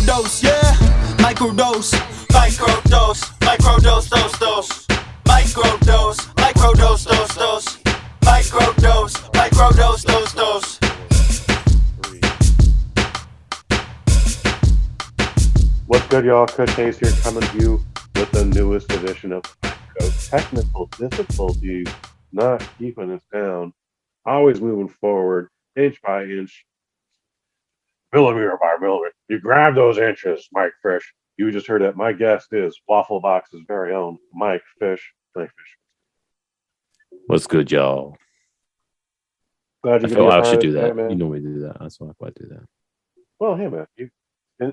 Microdose, yeah. Microdose. Microdose. Microdose, dose. Microdose. Microdose, dose. Microdose. Microdose, dose. What's good, y'all? Kush Hayes here, coming to you with the newest edition of Microdose. Technical difficulties not keeping us down, always moving forward, inch by inch, millimeter by millimeter. You grab those inches, Mike Fish. You just heard that my guest is Waffle Box's very own Mike Fish. Mike Fish. What's good, y'all? Glad you I feel I should do today, that. man. You normally do that. That's why I do that. Well, hey, man.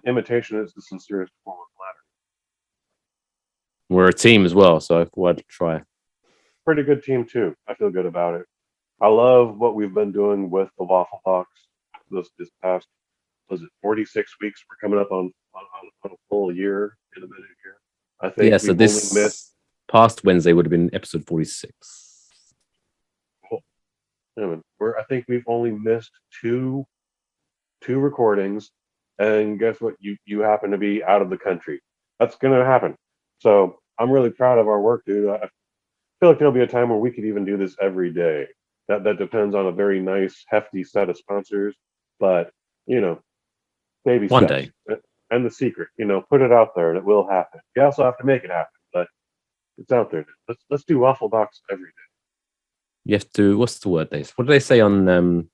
Imitation is the sincerest form of flattery. We're a team as well, so I thought I'd try. Pretty good team, too. I feel good about it. I love what we've been doing with the Waffle Box this past, was it 46 weeks? We're coming up on a full year in a minute here. I think Yeah, so this past Wednesday would have been episode 46. I think we've only missed two recordings, and guess what? You happen to be out of the country. That's gonna happen. So I'm really proud of our work, dude. I feel like there'll be a time where we could even do this every day. That depends on a very nice, hefty set of sponsors, but baby One steps. day. And the secret, put it out there and it will happen. You also have to make it happen, but it's out there. Let's do Waffle Box every day. You have to. What's the word? What do they say on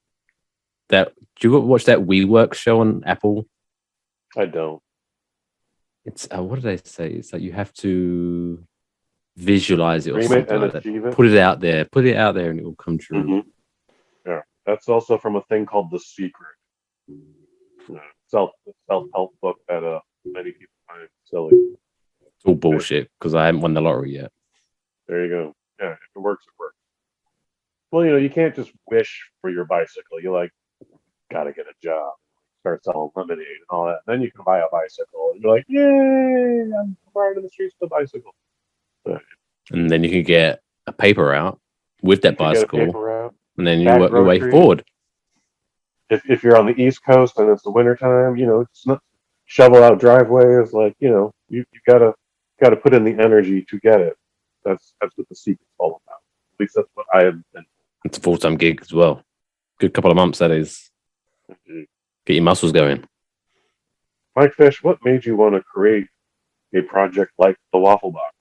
that? Do you watch that WeWork show on Apple? I don't. It's what did they say? It's like you have to visualize it or Dream it something and like that. achieve it. Put it out there, and it will come true. Mm-hmm. Yeah, that's also from a thing called The Secret. Self-help book that many people find silly. It's all bullshit because I haven't won the lottery yet. There you go. Yeah, if it works, it works. Well, you can't just wish for your bicycle. You gotta get a job, start selling lemonade and all that. Then you can buy a bicycle, and you're like, yay! I'm riding the streets with a bicycle. And then you can get a paper route with that bicycle, and then you work your way forward. If you're on the East Coast and it's the wintertime, it's not shovel out driveways. Like, you gotta put in the energy to get it. That's what the secret's all about. At least that's what I have been. It's a full-time gig as well. Good couple of months, that is. Get your muscles going. Mike Fish, what made you want to create a project like the Waffle Box?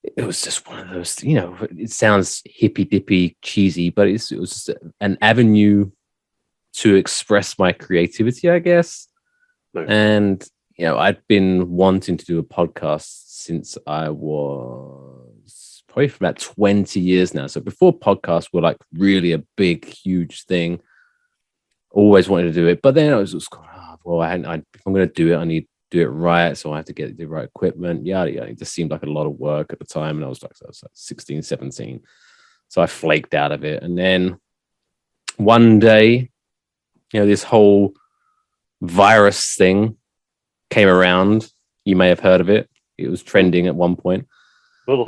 It was just one of those, it sounds hippy-dippy, cheesy, but it was just an avenue to express my creativity, I guess. Nice. And, I'd been wanting to do a podcast since I was probably for about 20 years now. So before podcasts were like really a big, huge thing, always wanted to do it. But then I was just, if I'm going to do it, I need to do it right. So I have to get the right equipment. Yada, yada. It just seemed like a lot of work at the time. And I was like 16, 17. So I flaked out of it. And then one day, this whole virus thing came around. You may have heard of it. It was trending at one point. Little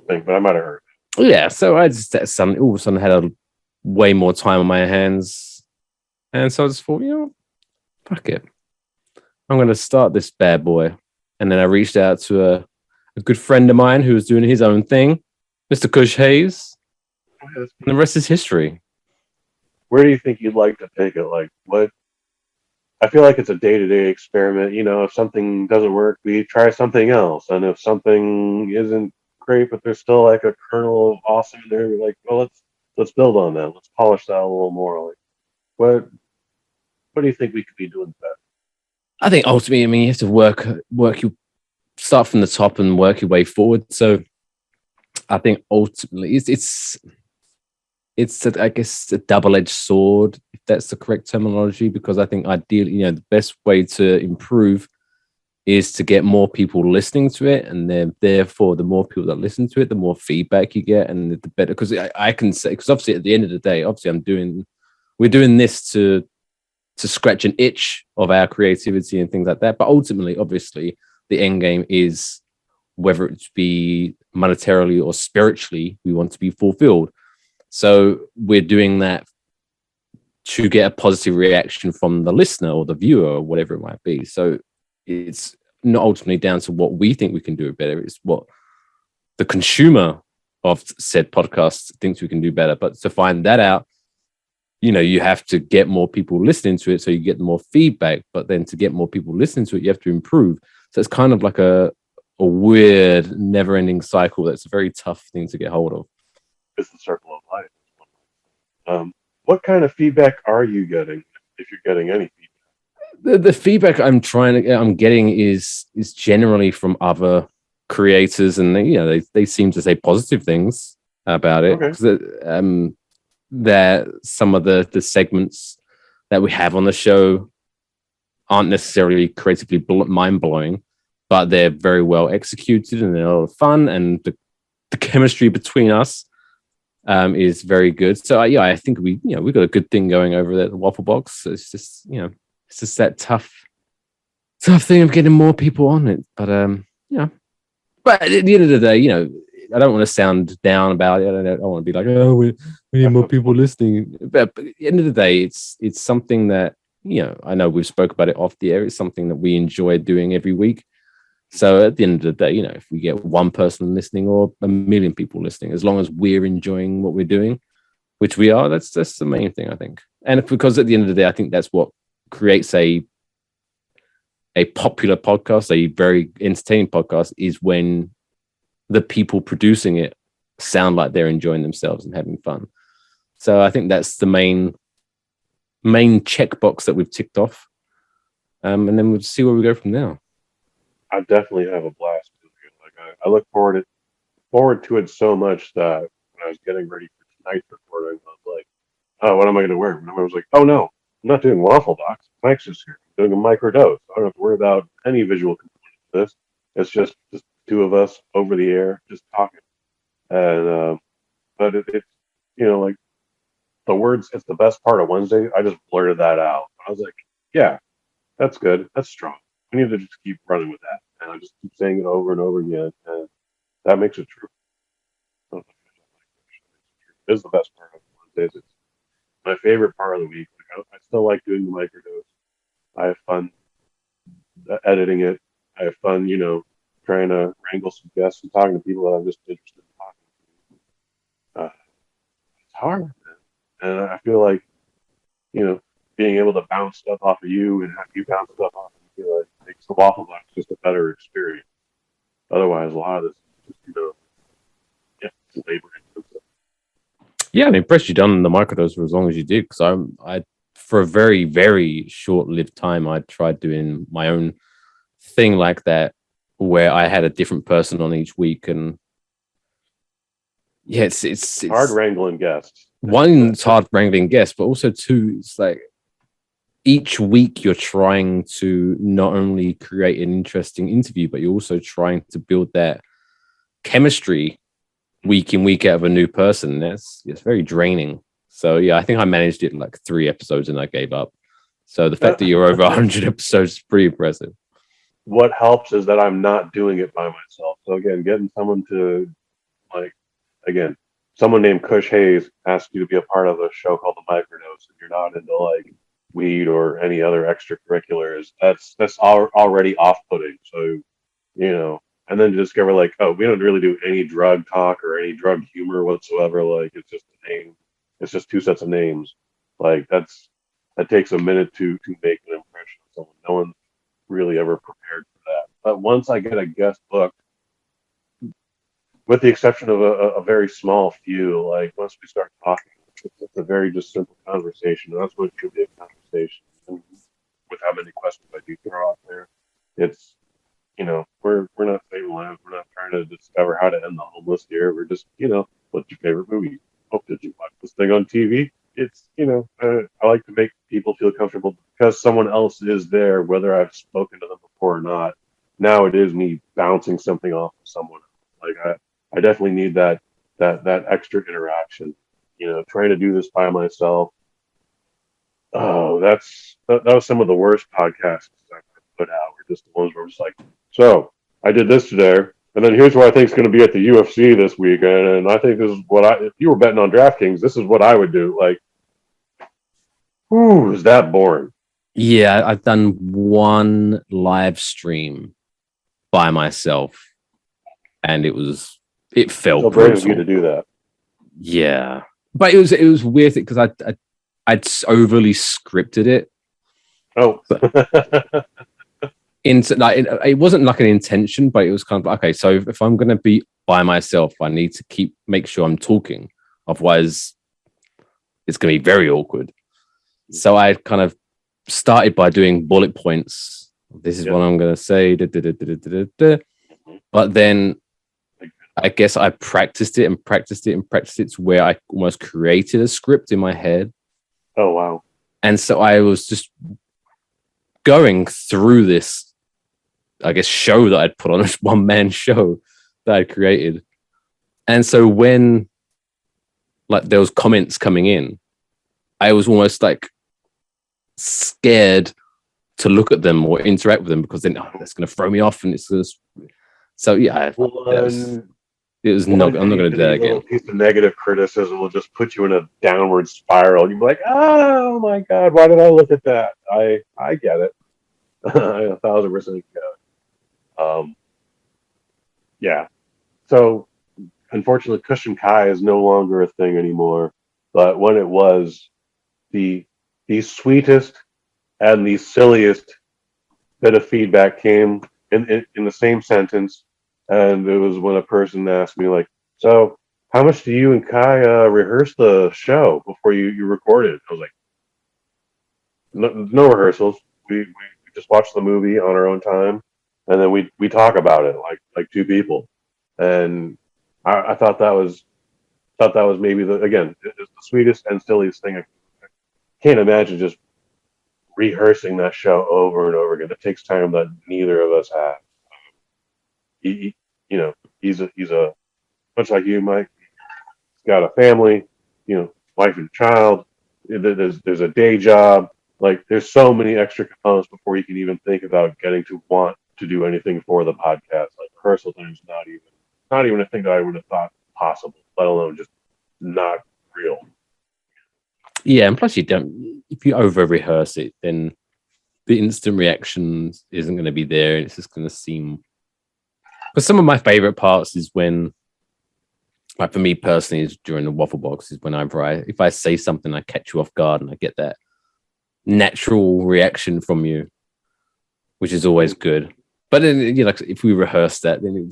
thing, but I might have heard. Yeah, so I just all of a sudden had way more time on my hands. And so I just thought, fuck it. I'm going to start this bad boy. And then I reached out to a good friend of mine who was doing his own thing, Mr. Kush Hayes. And the rest is history. Where do you think you'd like to take it? Like, what? I feel like it's a day-to-day experiment. If something doesn't work, we try something else. And if something isn't great, but there's still like a kernel of awesome in there, we're like, well, let's build on that. Let's polish that a little more. Like, what do you think we could be doing better? I think ultimately, you have to work you start from the top and work your way forward. So I think ultimately it's I guess a double-edged sword, if that's the correct terminology, because I think ideally, the best way to improve is to get more people listening to it, and then therefore the more people that listen to it, the more feedback you get, and the better. Because I can say, because obviously at the end of the day, we're doing this to scratch an itch of our creativity and things like that. But ultimately, obviously, the end game is whether it be monetarily or spiritually, we want to be fulfilled. So we're doing that to get a positive reaction from the listener or the viewer or whatever it might be. So it's not ultimately down to what we think we can do better. It's what the consumer of said podcast thinks we can do better. But to find that out, you have to get more people listening to it, so you get more feedback. But then to get more people listening to it, you have to improve. So it's kind of like a weird, never-ending cycle. That's a very tough thing to get hold of. It's the circle of life. What kind of feedback are you getting, if you're getting any feedback? The feedback I'm getting is generally from other creators, and they seem to say positive things about it. Okay. That some of the segments that we have on the show aren't necessarily creatively mind-blowing, but they're very well executed and they're a lot of fun, and the chemistry between us is very good. So I think we've got a good thing going over there at the Waffle Box. It's just that tough thing of getting more people on it. But but at the end of the day, I don't want to sound down about it. I don't want to be like, oh, we need more people listening. But at the end of the day, it's something that, I know we've spoke about it off the air. It's something that we enjoy doing every week. So at the end of the day, if we get one person listening or a million people listening, as long as we're enjoying what we're doing, which we are, that's the main thing, I think. And because at the end of the day, I think that's what creates a popular podcast, a very entertaining podcast, is when the people producing it sound like they're enjoying themselves and having fun. So I think that's the main checkbox that we've ticked off. And then we'll see where we go from now. I definitely have a blast doing it. Like I look forward to it so much that when I was getting ready for tonight's recording, I was like, oh, what am I going to wear? And I was like, oh no, I'm not doing Waffle Box. Mike's just here. I'm doing a Microdose. I don't have to worry about any visual component to this. It's just two of us over the air just talking. And but it's like the words, it's the best part of Wednesday. I just blurted that out. I was like, yeah, that's good. That's strong. I need to just keep running with that. And I just keep saying it over and over again. And that makes it true. It's the best part of Wednesdays. It's my favorite part of the week. Like, I still like doing the Microdose. I have fun editing it. I have fun, trying to wrangle some guests and talking to people that I'm just interested in talking to. It's hard, man. And I feel like, being able to bounce stuff off of you and have you bounce stuff off of me, like, makes the Waffle Box just a better experience. Otherwise, a lot of this is just, it's labor intensive. Yeah, I'm impressed you done the Microdose for as long as you did, because I for a very, very short-lived time, I tried doing my own thing like that, where I had a different person on each week, and yeah, it's hard wrangling guests. One, it's hard wrangling guests, but also two, it's like each week you're trying to not only create an interesting interview, but you're also trying to build that chemistry week in, week out of a new person. It's very draining. So yeah, I think I managed it in like 3 episodes and I gave up. So the fact that you're over 100 episodes is pretty impressive. What helps is that I'm not doing it by myself. So again, getting someone to someone named Kush Hayes asks you to be a part of a show called The Microdose, and you're not into like weed or any other extracurriculars. That's already off-putting. So, and then to discover like, oh, we don't really do any drug talk or any drug humor whatsoever. Like, it's just a name. It's just 2 sets of names. Like that takes a minute to make an impression of someone. No one's really ever prepared for that. But once I get a guest book, with the exception of a very small few, like once we start talking, it's a very just simple conversation. And that's what it should be, a conversation. And with how many questions I do throw out there, it's, we're not saving lives. We're not trying to discover how to end the homeless here. We're just, what's your favorite movie? Oh, did you watch this thing on TV? It's, I like to make people feel comfortable because someone else is there, whether I've spoken to them before or not. Now it is me bouncing something off of someone else. Like I definitely need that extra interaction. Trying to do this by myself. Oh, that was some of the worst podcasts I've put out. Were just the ones where I'm just like, so I did this today, and then here's what I think is going to be at the UFC this weekend, and I think this is what if you were betting on DraftKings, this is what I would do. Like, ooh, is that boring? Yeah, I've done one live stream by myself, and it felt So brave of you brutal. to do that. Yeah, but it was weird because I'd overly scripted it. Oh, Like it wasn't like an intention, but it was kind of like, okay, so if I'm going to be by myself, I need to make sure I'm talking, otherwise it's going to be very awkward. So I kind of started by doing bullet points. This is what I'm going to say, but then I guess I practiced it and practiced it and practiced it to where I almost created a script in my head. oh wow. And so I was just going through this, I guess, show that I'd put on, this one-man show that I'd created. And so when like there was comments coming in, I was almost like scared to look at them or interact with them because then that's going to throw me off, and it's just so yeah. It was not. I'm not going to do that again. A piece of negative criticism will just put you in a downward spiral. You'll be like, "Oh my god, why did I look at that?" I get it. I 1,000% get it. Yeah. So unfortunately, Kush Kai is no longer a thing anymore. But when it was, the sweetest and the silliest bit of feedback came in the same sentence, and it was when a person asked me like, "So, how much do you and Kai rehearse the show before you record it?" I was like, "No rehearsals. We just watch the movie on our own time, and then we talk about it like two people." And I thought that was maybe the sweetest and silliest thing. I can't imagine just rehearsing that show over and over again. It takes time that neither of us have. He's a much like you, Mike. He's got a family, wife and child. There's a day job. Like there's so many extra components before you can even think about getting to want to do anything for the podcast. Like rehearsal time's not even a thing that I would have thought possible, let alone just not real. Yeah, and plus you don't. If you over rehearse it, then the instant reaction isn't going to be there. It's just going to seem. But some of my favorite parts is when, like for me personally, is during the Waffle Box. Is whenever if I say something, I catch you off guard, and I get that natural reaction from you, which is always good. But then, if we rehearse that, then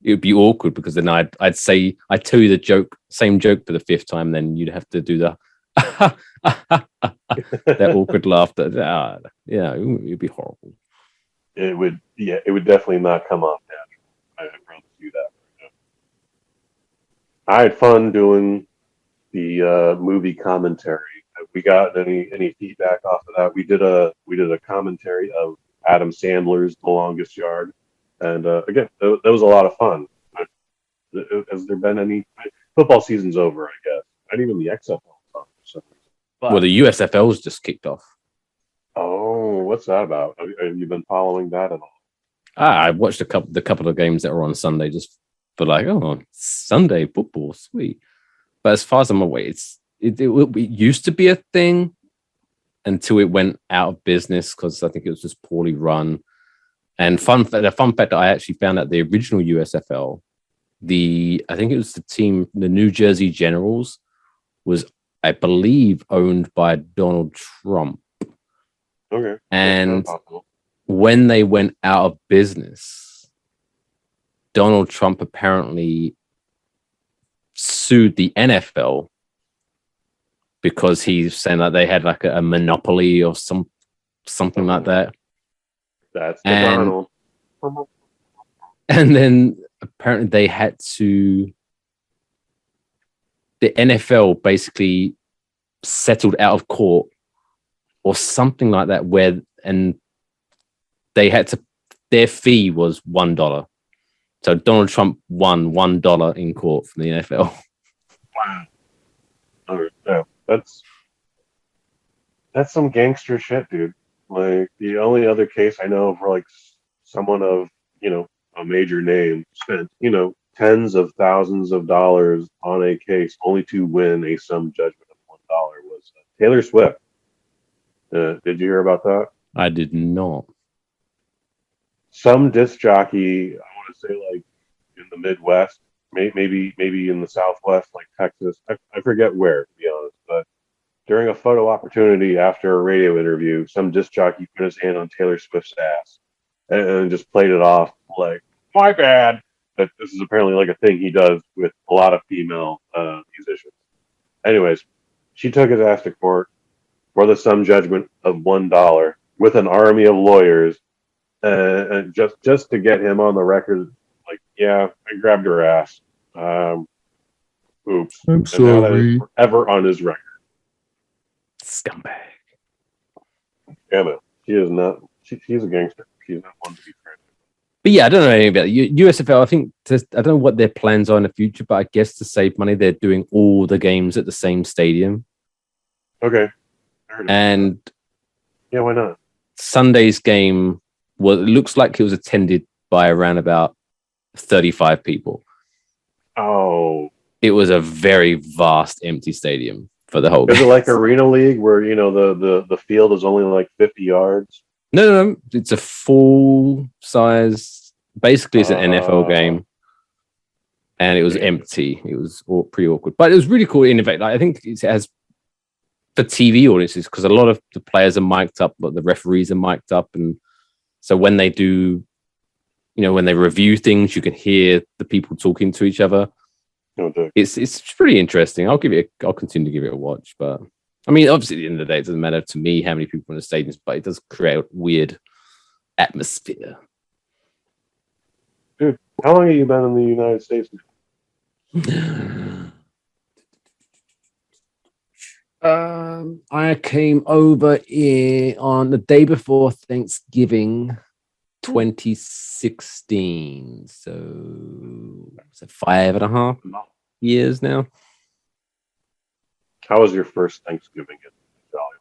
it would be awkward because then I'd tell you the same joke for the fifth time, then you'd have to do the that awkward laughter. It'd be horrible. It would definitely not come off natural. I promise you that. I had fun doing the movie commentary. Have we got any feedback off of that? We did a commentary of Adam Sandler's The Longest Yard, and again, that was a lot of fun. Has there been any football season's over? I guess, and even the XFL. Well, the USFL's just kicked off. Oh, what's that about? Have you been following that at all? I watched the couple of games that were on Sunday just for like, Sunday football, sweet. But as far as I'm aware, it used to be a thing until it went out of business because I think it was just poorly run. And the fun fact that I actually found out the original USFL, I think it was the team, the New Jersey Generals, was, I believe, owned by Donald Trump. Okay. And when they went out of business, Donald Trump apparently sued the NFL because he's saying that they had like a monopoly or something like that. That's Donald. And then apparently the NFL basically settled out of court or something like that, and they had to, their fee was $1. So Donald Trump won $1 in court from the NFL. Wow. Oh, yeah. That's some gangster shit, dude. Like the only other case I know for like someone of, a major name spent, tens of thousands of dollars on a case only to win a sum judgment of $1 was Taylor Swift. Did you hear about that? I did not. Some disc jockey, I want to say like in the Midwest, maybe in the Southwest, like Texas. I forget where, to be honest. But during a photo opportunity after a radio interview, some disc jockey put his hand on Taylor Swift's ass and just played it off like, "My bad." That this is apparently like a thing he does with a lot of female musicians. Anyways, she took his ass to court for the sum judgment of $1 with an army of lawyers, and just to get him on the record, like, yeah, I grabbed her ass. Oops. I'm And now that is sorry. forever on his record. Scumbag. Damn it. She is not. She's a gangster. She's not one to be friendly. But yeah, I don't know anything about it. USFL. I think I don't know what their plans are in the future, but I guess to save money, they're doing all the games at the same stadium. Okay. And yeah, why not? Sunday's game, well, it looks like it was attended by around about 35 people. Oh. It was a very vast, empty stadium for the whole Is game. it like Arena League where, the field is only like 50 yards? No. It's a full size. Basically, it's an NFL game, and it was empty. It was pretty awkward, but it was really cool. Innovate. Like, I think it has for TV audiences because a lot of the players are mic'd up, but the referees are mic'd up, and so when they do, when they review things, you can hear the people talking to each other. It's pretty interesting. I'll continue to give it a watch, but I mean, obviously, at the end of the day, it doesn't matter to me how many people in the stadiums, but it does create a weird atmosphere. Dude, how long have you been in the United States now? I came over on the day before Thanksgiving, 2016. So 5.5 years now. How was your first Thanksgiving in Jolly?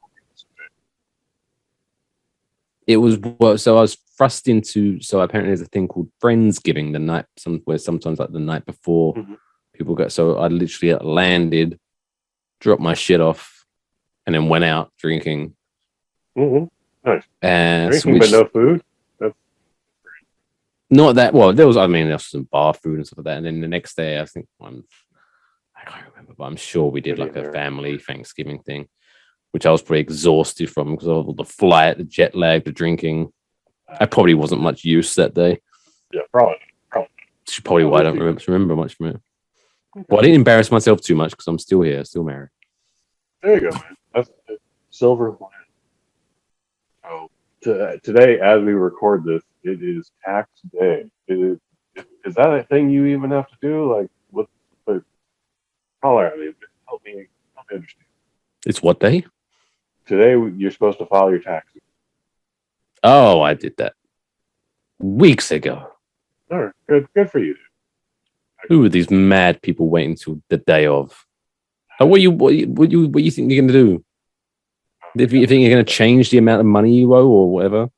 It was so I was thrust into. So apparently, there's a thing called Friendsgiving the night, sometimes like the night before people go. So I literally landed, dropped my shit off, and then went out drinking. Nice. And drinking, but no food. Not that well. There was some bar food and stuff like that. And then the next day, I think I can't remember, but I'm sure we did like a family Thanksgiving thing, which I was pretty exhausted from because of all the flight, the jet lag, the drinking. I probably wasn't much use that day. Yeah, probably. Which is probably why I don't remember much from it. Well, I didn't embarrass myself too much because I'm still here, still married. There you go, man. That's silver lining. Oh, today, as we record this, it is tax day. Is that a thing you even have to do? Like, what? Holler at me. Help me understand. It's what day? Today, you're supposed to file your taxes. Oh, I did that weeks ago. All right, good for you. Who are these mad people waiting till the day of? Like, what you think you're gonna do? If you think you're gonna change the amount of money you owe or whatever,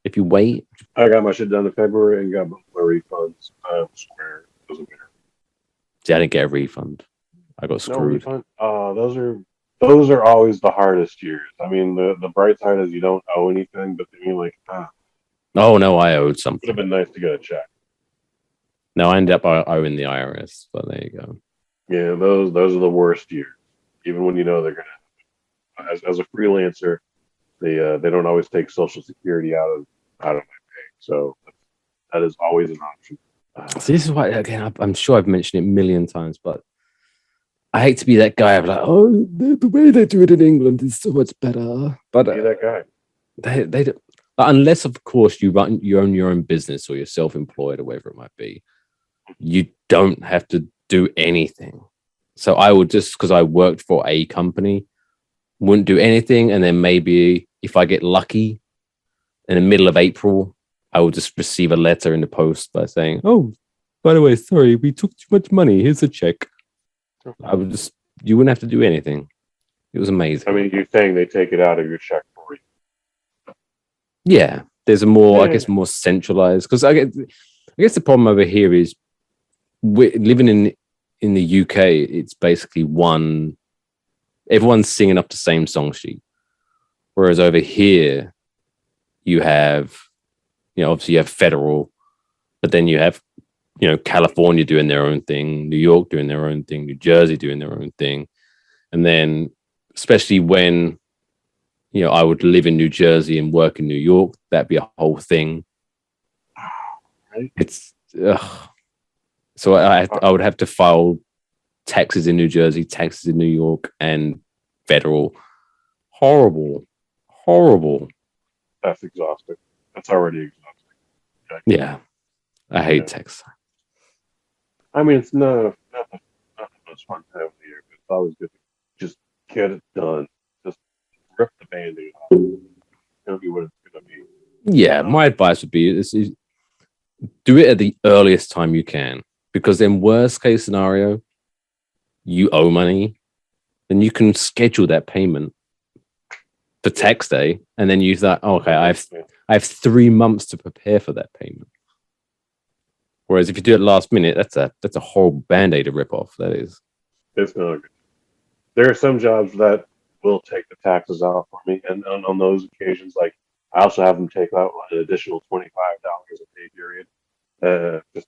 if you wait. I got my shit done in February and got my refunds. Square doesn't matter. See, I didn't get a refund. I got screwed. No refund. Those are always the hardest years. I mean, the bright side is you don't owe anything, but then you're like, oh no, I owed something. Would have been nice to get a check. No, I ended up owing the IRS, but there you go. Yeah, those are the worst years. Even when you know they're gonna. As a freelancer, they don't always take Social Security out of my pay, so that is always an option. So this is why, again, I'm sure I've mentioned it a million times, but I hate to be that guy of like, oh, the way they do it in England is so much better. But be that guy. They don't, unless, of course, you own your own business or you're self-employed or whatever it might be, you don't have to do anything. So I would just, because I worked for a company, wouldn't do anything, and then maybe if I get lucky in the middle of April, I will just receive a letter in the post by saying, oh, by the way, sorry, we took too much money. Here's a check. You wouldn't have to do anything. It was amazing. I mean, you're saying they take it out of your check for you. Yeah. There's a more, I guess, more centralized, because I guess the problem over here is we're living in the UK, it's basically everyone's singing up the same song sheet. Whereas over here, you have, obviously you have federal, but then you have, California doing their own thing, New York doing their own thing, New Jersey doing their own thing. And then, especially when, I would live in New Jersey and work in New York, that'd be a whole thing. Right. It's, so I would have to file taxes in New Jersey, taxes in New York, and federal. Horrible. That's exhausting. That's already exhausting. Okay. Yeah. I hate tax. I mean, it's not the most fun time of the year, but it's always good to just get it done. Just rip the Band-Aid off. It'll be what it's going to be. Yeah, my advice would be is do it at the earliest time you can, because in worst case scenario, you owe money, then you can schedule that payment for tax day, and then you thought, okay, I have 3 months to prepare for that payment. Whereas if you do it last minute, that's a horrible Band-Aid to rip off. That is. It's not good. There are some jobs that will take the taxes out for me, and on those occasions, like I also have them take out an additional $25 a pay period,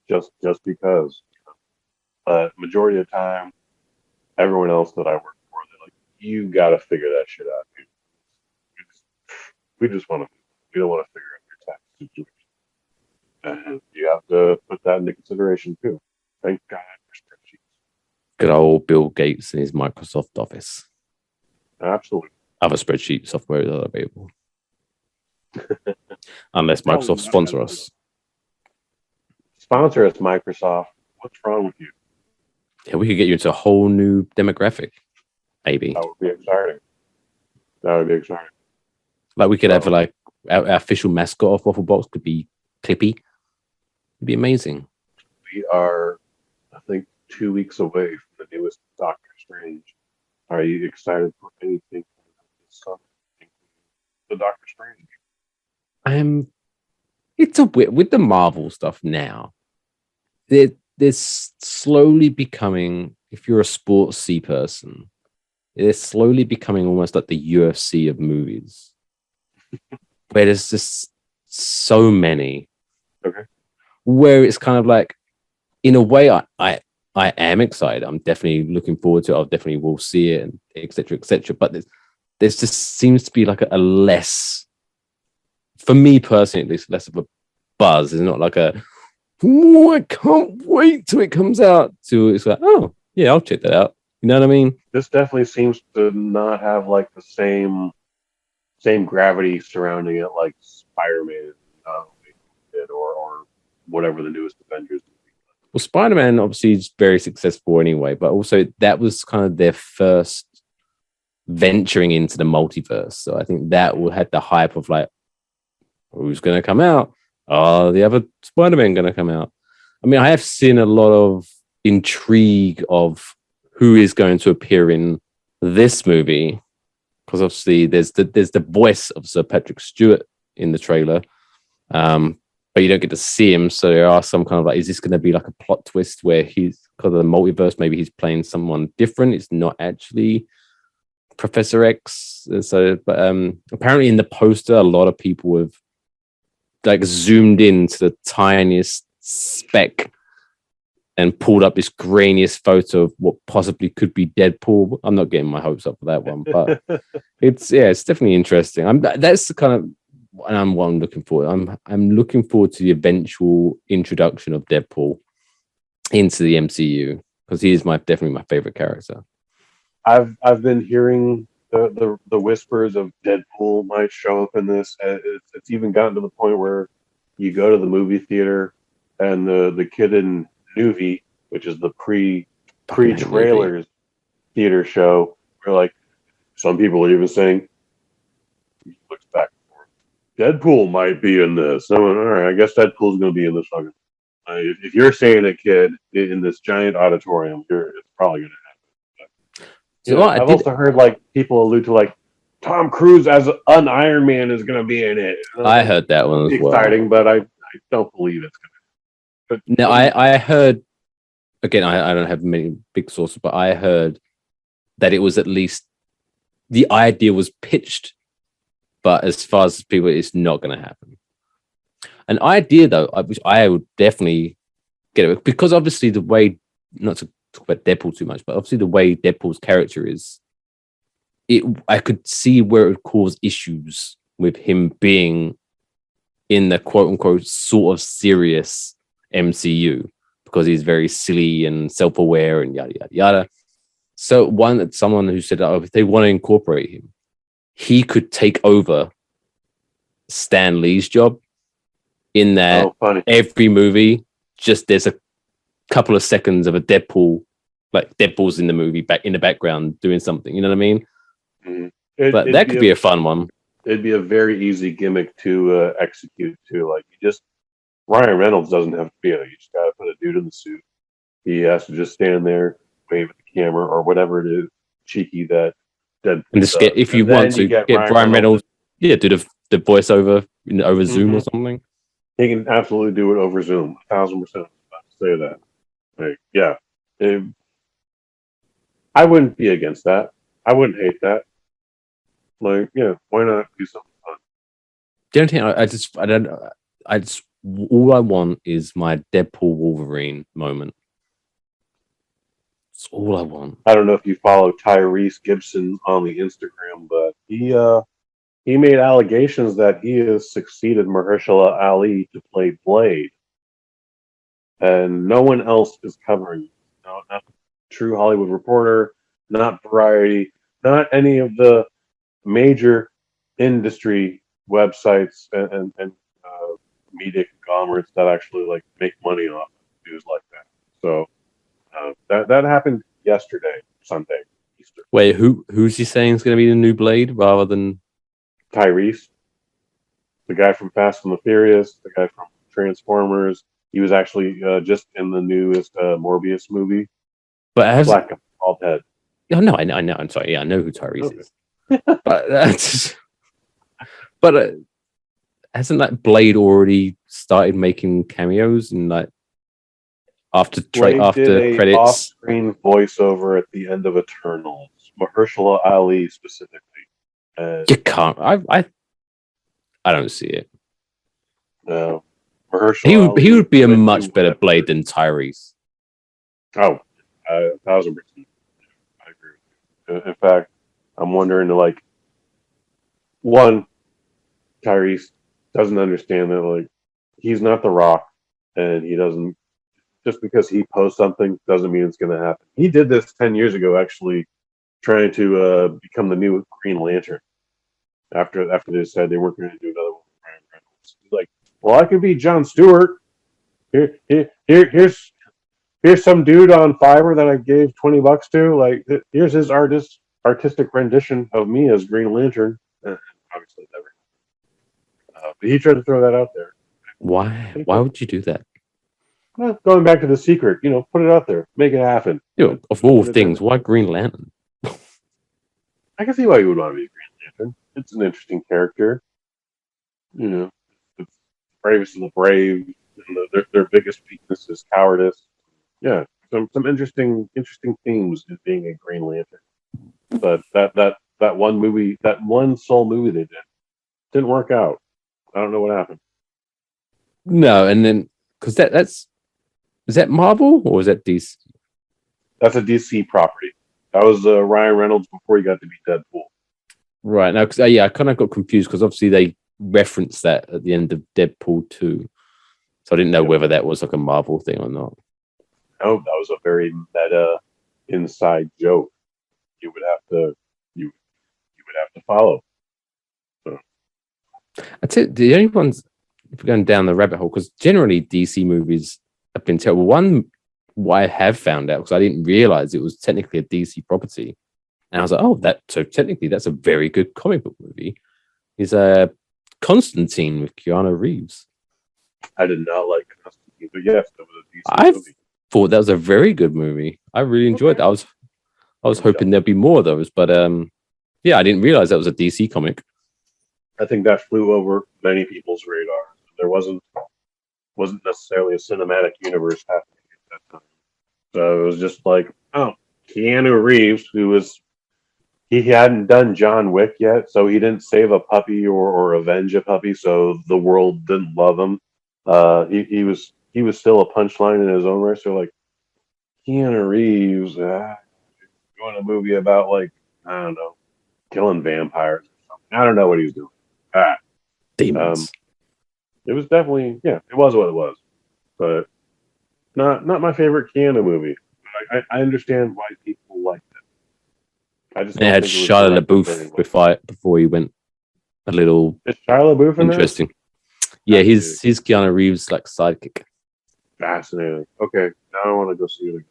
just because. But majority of the time, everyone else that I work for, they're like, "You got to figure that shit out, dude. We just want to. We don't want to figure out your tax situation." And you have to put that into consideration too. Thank God for spreadsheets. Good old Bill Gates and his Microsoft Office. Absolutely. Other spreadsheet software that are available. Unless Microsoft sponsor us. Sponsor us, Microsoft. What's wrong with you? Yeah, we could get you into a whole new demographic. Maybe. That would be exciting. Like we could have like our official mascot of Waffle Box could be Clippy. It'd be amazing. We are, I think, 2 weeks away from the newest Doctor Strange. Are you excited for anything this summer, the Doctor Strange? It's a bit with the Marvel stuff now. There's slowly becoming, if you're a sports C person, it's slowly becoming almost like the UFC of movies, where there's just so many. Okay. Where it's kind of like, in a way, I am excited. I'm definitely looking forward to it. I definitely will see it, and et cetera, et cetera. But there's just seems to be like a less, for me personally, at least, less of a buzz. It's not like oh, I can't wait till it comes out. To it's like, oh yeah, I'll check that out. You know what I mean? This definitely seems to not have like the same gravity surrounding it like Spider-Man did, or whatever the newest Avengers movie. Well, Spider-Man obviously is very successful anyway, but also that was kind of their first venturing into the multiverse. So I think that had the hype of like, who's going to come out? Oh, the other Spider-Man going to come out. I mean, I have seen a lot of intrigue of who is going to appear in this movie, because obviously there's the voice of Sir Patrick Stewart in the trailer, but you don't get to see him. So there are some kind of like, is this going to be like a plot twist where he's, because of the multiverse, maybe he's playing someone different? It's not actually Professor X. So, but apparently in the poster, a lot of people have like zoomed into the tiniest speck and pulled up this grainiest photo of what possibly could be Deadpool. I'm not getting my hopes up for that one, but it's definitely interesting. That's the kind of what I'm looking for. I'm looking forward to the eventual introduction of Deadpool into the MCU, because he is definitely my favorite character. I've been hearing the whispers of Deadpool might show up in this. It's even gotten to the point where you go to the movie theater and the kid in Newbie, which is the pre-trailers theater show, where like some people are even saying, he looks back and forth, Deadpool might be in this. So, all right, I guess Deadpool's going to be in this fucking. If you're saying a kid in this giant auditorium, it's probably going to happen. So I've also heard like people allude to like Tom Cruise as an Iron Man is going to be in it. I heard that one as well. Exciting, but I don't believe it's going to. But no, I heard, again, I don't have many big sources, but I heard that it was at least the idea was pitched But as far as people, it's not going to happen. An idea, though, which I would definitely get it, because obviously the way, not to talk about Deadpool too much, but obviously the way Deadpool's character is, I could see where it would cause issues with him being in the quote unquote sort of serious MCU, because he's very silly and self-aware and yada yada yada. So someone who said, oh, if they want to incorporate him, he could take over Stan Lee's job, in that every movie, just there's a couple of seconds of a Deadpool, like Deadpool's in the movie back in the background doing something. You know what I mean? But that could be a fun one. It'd be a very easy gimmick to execute too. Like, Ryan Reynolds doesn't have to be there. You just gotta put a dude in the suit. He has to just stand there, wave at the camera or whatever it is, cheeky that Deadpool. And just get, if you want to get Ryan Reynolds, do the voiceover over Zoom or something. He can absolutely do it over Zoom. 1,000% say that. Like, yeah. I wouldn't be against that. I wouldn't hate that. Like, yeah, why not do something fun? The only thing I just all I want is my Deadpool Wolverine moment. That's all I want. I don't know if you follow Tyrese Gibson on the Instagram, but he made allegations that he has succeeded Mahershala Ali to play Blade, and no one else is covering it. No, not True Hollywood Reporter, not Variety, not any of the major industry websites and media conglomerates that actually like make money off of news like that. So that happened yesterday, Sunday, Easter. Wait, who's he saying is going to be the new Blade rather than Tyrese, the guy from Fast and the Furious, the guy from Transformers? He was actually just in the newest Morbius movie. But has black bald head. Oh, no, I know. I'm sorry. Yeah, I know who Tyrese is. But that's. But hasn't that Blade already started making cameos and like after credits? Off-screen voiceover at the end of Eternals. Mahershala Ali specifically. You can't. I don't see it. No. He would be a much better Blade than Tyrese. Oh, 1,000%. I agree with you. In fact, I'm wondering, like, one, Tyrese doesn't understand that, like, he's not The Rock, and he doesn't, just because he posts something doesn't mean it's going to happen. He did this 10 years ago, actually, trying to become the new Green Lantern. After they said they weren't going to do another one with Ryan Reynolds. He's like, well, I could be Jon Stewart. Here's some dude on Fiverr that I gave $20 to. Like, here's his artistic rendition of me as Green Lantern. Obviously, never. But he tried to throw that out there. Why? Why would you do that? Well, going back to The Secret, put it out there, make it happen. Of all things, why Green Lantern? I can see why you would want to be a Green Lantern. It's an interesting character. It's bravest of the brave. And their biggest weakness is cowardice. Yeah, some interesting themes in being a Green Lantern. But that one movie, that one sole movie they didn't work out. I don't know what happened. No, and then because is that Marvel or is that DC? That's a DC property. That was Ryan Reynolds before he got to be Deadpool. Right now, because I kind of got confused because obviously they referenced that at the end of Deadpool 2, so I didn't know whether that was like a Marvel thing or not. No, that was a very meta inside joke. You would have to follow. So. That's it. The only ones, if we're going down the rabbit hole, because generally DC movies have been terrible. One, what I have found out, because I didn't realize it was technically a DC property, and I was like, oh, so technically that's a very good comic book movie, is Constantine with Keanu Reeves. I did not like Constantine, but yes, that was a DC movie. Thought that was a very good movie. I really enjoyed that. I was hoping there'd be more of those, but yeah, I didn't realize that was a DC comic. I think that flew over many people's radar. There wasn't necessarily a cinematic universe happening at that time. So it was just like, oh, Keanu Reeves, who was he hadn't done John Wick yet, so he didn't save a puppy or avenge a puppy, so the world didn't love him. He was still a punchline in his own right. So like Keanu Reeves doing a movie about like I don't know, killing vampires or something. I don't know what he was doing. Demons. It was definitely it was what it was, but not my favorite Keanu movie. I understand why people like it. I just They don't had think it was Shia directed very LaBeouf well. before he went a little Is Shia LaBeouf in interesting. Yeah, he's Keanu Reeves like sidekick. Fascinating. Okay, now I want to go see it again.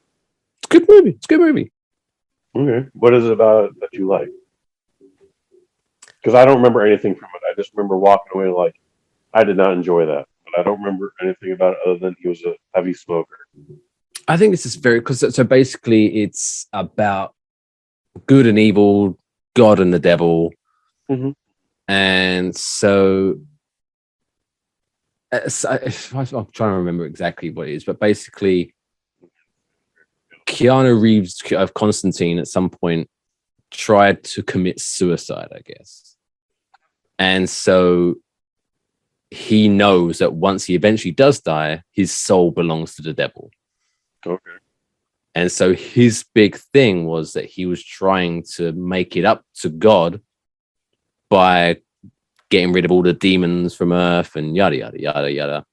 It's a good movie. It's a good movie. Okay, what is it about it that you like? Because I don't remember anything from it. I just remember walking away like I did not enjoy that, but I don't remember anything about it other than he was a heavy smoker. I think this is very because so basically it's about good and evil, God and the devil, and so I'm trying to remember exactly what it is, but basically Keanu Reeves of Constantine at some point tried to commit suicide, I guess, and so he knows that once he eventually does die, his soul belongs to the devil. Okay. And so his big thing was that he was trying to make it up to God by getting rid of all the demons from Earth and yada, yada, yada, yada,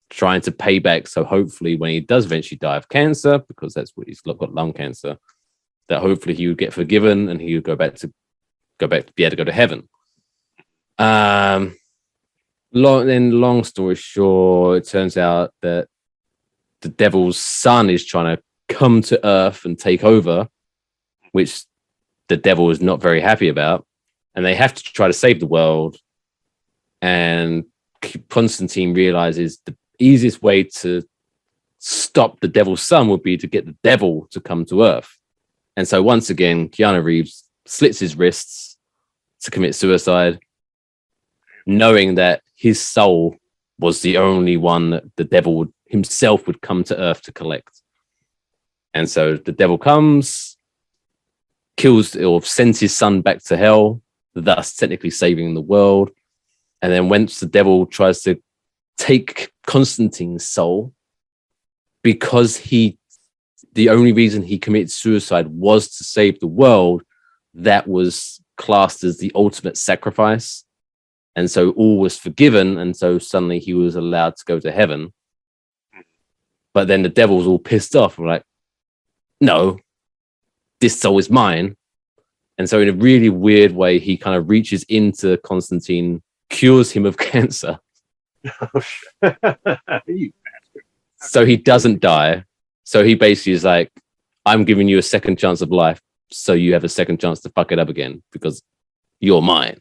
trying to pay back. So hopefully when he does eventually die of cancer, because that's what he's got lung cancer, that hopefully he would get forgiven and he would go back to be able to go to heaven. Long story short, it turns out that the devil's son is trying to come to Earth and take over, which the devil is not very happy about, and they have to try to save the world. And Constantine realizes the easiest way to stop the devil's son would be to get the devil to come to Earth. And so once again, Keanu Reeves slits his wrists to commit suicide, knowing that his soul was the only one that the devil himself would come to Earth to collect. And so the devil comes, kills or sends his son back to hell, thus technically saving the world. And then once the devil tries to take Constantine's soul, because the only reason he committed suicide was to save the world, that was classed as the ultimate sacrifice. And so all was forgiven. And so suddenly he was allowed to go to heaven. But then the devil's all pissed off. We're like, no, this soul is mine. And so in a really weird way, he kind of reaches into Constantine, cures him of cancer. So he doesn't die. So he basically is like, I'm giving you a second chance of life, so you have a second chance to fuck it up again because you're mine.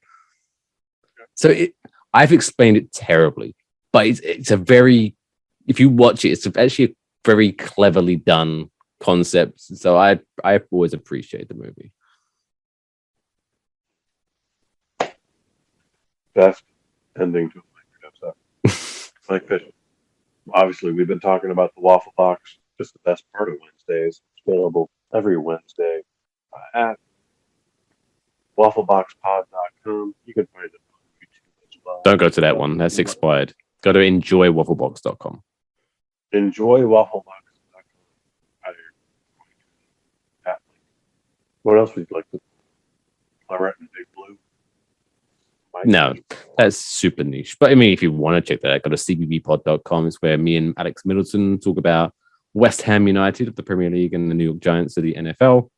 So I've explained it terribly, but it's a very, if you watch it, it's actually a very cleverly done concept. So I always appreciate the movie. Best ending to a Microdose. Mike Fish. Obviously, we've been talking about the Waffle Box, just the best part of Wednesdays. It's available every Wednesday at waffleboxpod.com. You can find it on YouTube as well. Don't go to that one. That's expired. Go to enjoywafflebox.com. Enjoywafflebox.com. What else would you like to? Claret and Big Blue. No, that's super niche. But I mean, if you want to check that out, go to cbbpod.com. It's where me and Alex Middleton talk about West Ham United of the Premier League and the New York Giants of the NFL.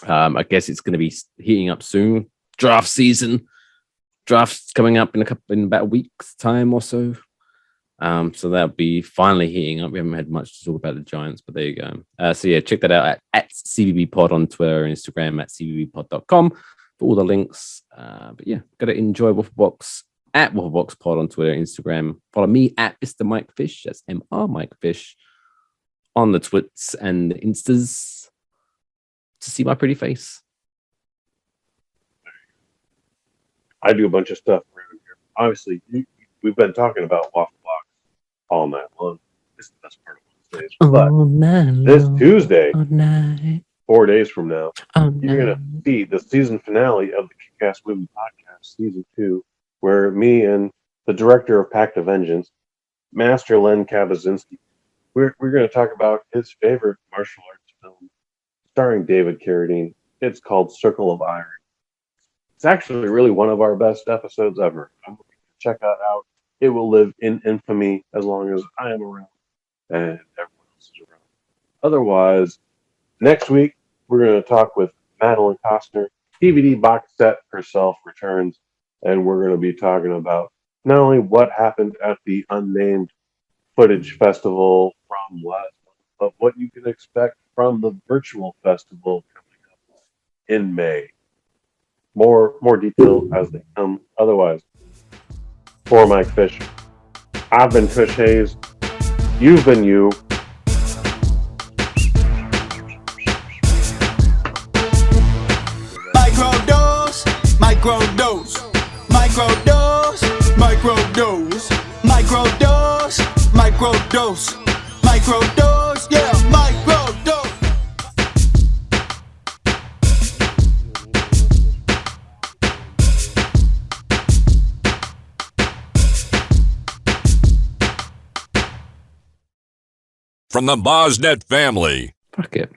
I guess it's going to be heating up soon. Draft season. Draft's coming up in about a week's time or so. So that'll be finally heating up. We haven't had much to talk about the Giants, but there you go. So yeah, check that out at cbbpod on Twitter and Instagram at cbbpod.com. For all the links. But yeah, go to enjoy Waffle Box at Waffle Box Pod on Twitter, Instagram. Follow me at Mr. Mike Fish. That's Mr. Mike Fish on the Twits and the Instas to see my pretty face. I do a bunch of stuff around here. Obviously, we've been talking about Waffle Box all night long. This is the best part of Wednesdays. But this Tuesday, 4 days from now, Oh, you're no. going to see the season finale of the Kick-Ass Movie Podcast, Season 2, where me and the director of Pact of Vengeance, Master Len Kabazinski, we're going to talk about his favorite martial arts film, starring David Carradine. It's called Circle of Iron. It's actually really one of our best episodes ever. I'm going to check that out. It will live in infamy as long as I am around and everyone else is around. Otherwise, next week, we're going to talk with Madeline Costner. DVD box set herself returns, and we're going to be talking about not only what happened at the unnamed footage festival from last month, but what you can expect from the virtual festival coming up in May. More detail as they come. Otherwise, for Mike Fish, I've been Kush Hayes. You've been you. Microdose, microdose, microdose, microdose, microdose, microdose, microdose, yeah, microdose. From the BosNet family. Fuck it.